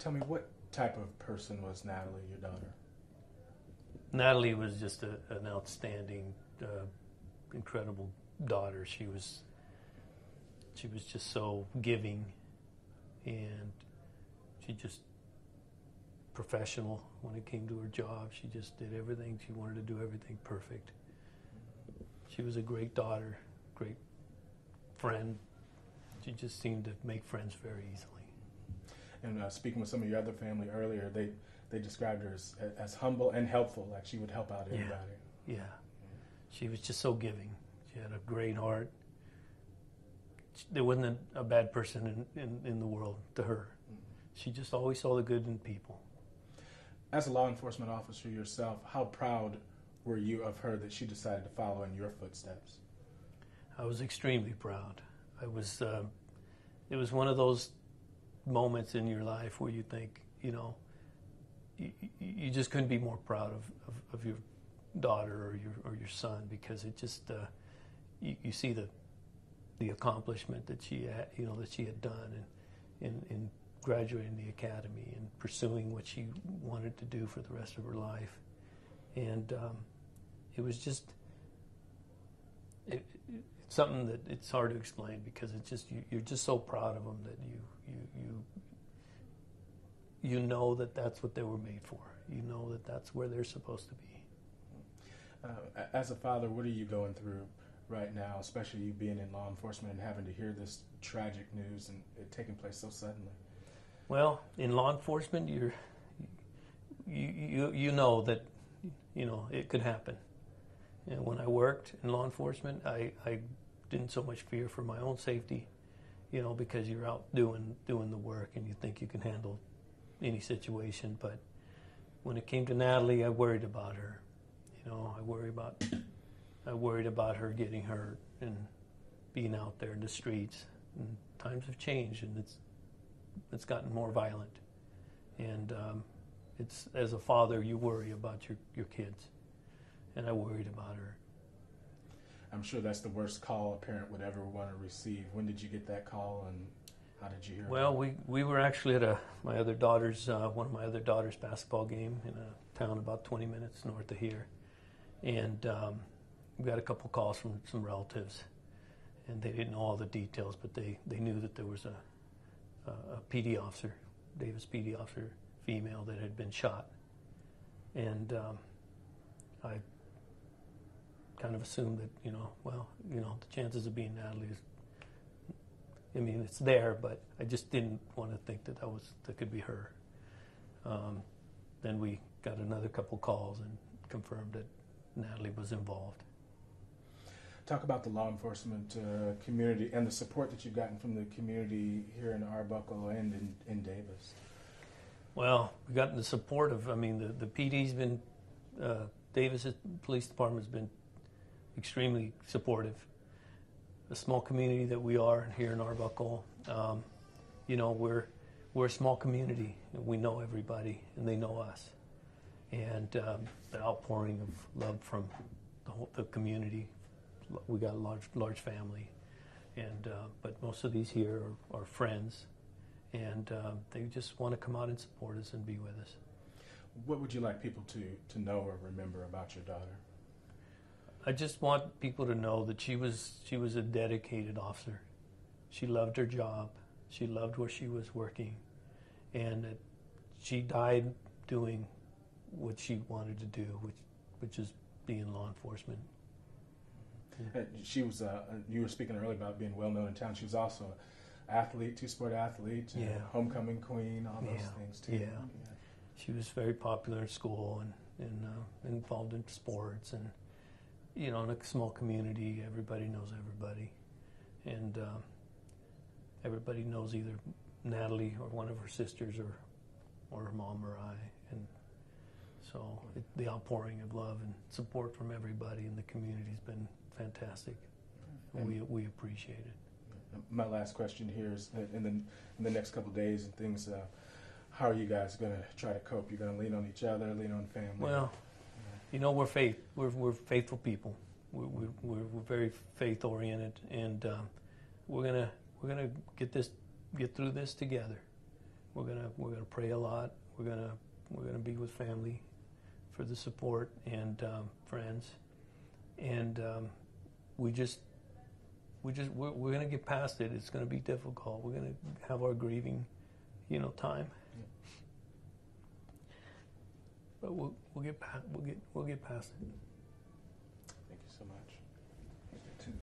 Tell me, what type of person was Natalie, your daughter? Natalie was just an outstanding, incredible daughter. She was just so giving, and she just professional when it came to her job. She just did everything. She wanted to do everything perfect. She was a great daughter, great friend. She just seemed to make friends very easily. And speaking with some of your other family earlier, they described her as humble and helpful, like she would help out everybody. Yeah. She was just so giving. She had a great heart. There wasn't a bad person in the world to her. She just always saw the good in people. As a law enforcement officer yourself, how proud were you of her that she decided to follow in your footsteps? I was extremely proud. It was one of those moments in your life where you think, you know, you just couldn't be more proud of your daughter or your son, because it just you see the accomplishment that she had done in graduating the academy and pursuing what she wanted to do for the rest of her life. And it was just it's something that it's hard to explain, because it's just you're just so proud of them that you know that that's what they were made for. You know that that's where they're supposed to be. As a father, what are you going through right now, especially you being in law enforcement and having to hear this tragic news and it taking place so suddenly? Well, in law enforcement, you know that, you know, it could happen. And when I worked in law enforcement, I didn't so much fear for my own safety, you know, because you're out doing the work and you think you can handle any situation. But when it came to Natalie, I worried about her. You know, I worried about her getting hurt and being out there in the streets. And times have changed, and it's gotten more violent. And it's, as a father, you worry about your kids, and I worried about her. I'm sure that's the worst call a parent would ever want to receive. When did you get that call, and how did you hear Well, about it? we were actually at one of my other daughter's basketball game in a town about 20 minutes north of here. And we got a couple calls from some relatives, and they didn't know all the details, but they knew that there was a PD officer, Davis PD officer, female, that had been shot. And I kind of assumed that, the chances of being Natalie it's there, but I just didn't want to think that could be her. Then we got another couple calls and confirmed that Natalie was involved. Talk about the law enforcement community and the support that you've gotten from the community here in Arbuckle and in Davis. Well, we've gotten the support of, the PD's been, Davis Police Department's been extremely supportive. The small community that we are here in Arbuckle, we're a small community, and we know everybody, and they know us. And the outpouring of love from the community. We got a large family, and but most of these here are friends, and they just want to come out and support us and be with us. What would you like people to know or remember about your daughter? I just want people to know that she was a dedicated officer. She loved her job. She loved where she was working, and that she died doing what she wanted to do, which is be in law enforcement. She was, you were speaking earlier about being well known in town. She was also an athlete, two-sport athlete, homecoming queen, all those things too. Yeah. She was very popular in school and involved in sports, and in a small community, everybody knows everybody, and everybody knows either Natalie or one of her sisters or her mom or I, and so the outpouring of love and support from everybody in the community has been fantastic. We appreciate it. My last question here is, in the next couple of days and things, how are you guys going to try to cope? You're going to lean on each other, lean on family? Well, we're faithful people. We're very faith oriented, and we're gonna get through this together. We're gonna pray a lot. We're gonna be with family for the support and friends, and we're gonna get past it. It's gonna be difficult. We're gonna have our grieving, time. Yeah. But we'll get past it. Thank you so much.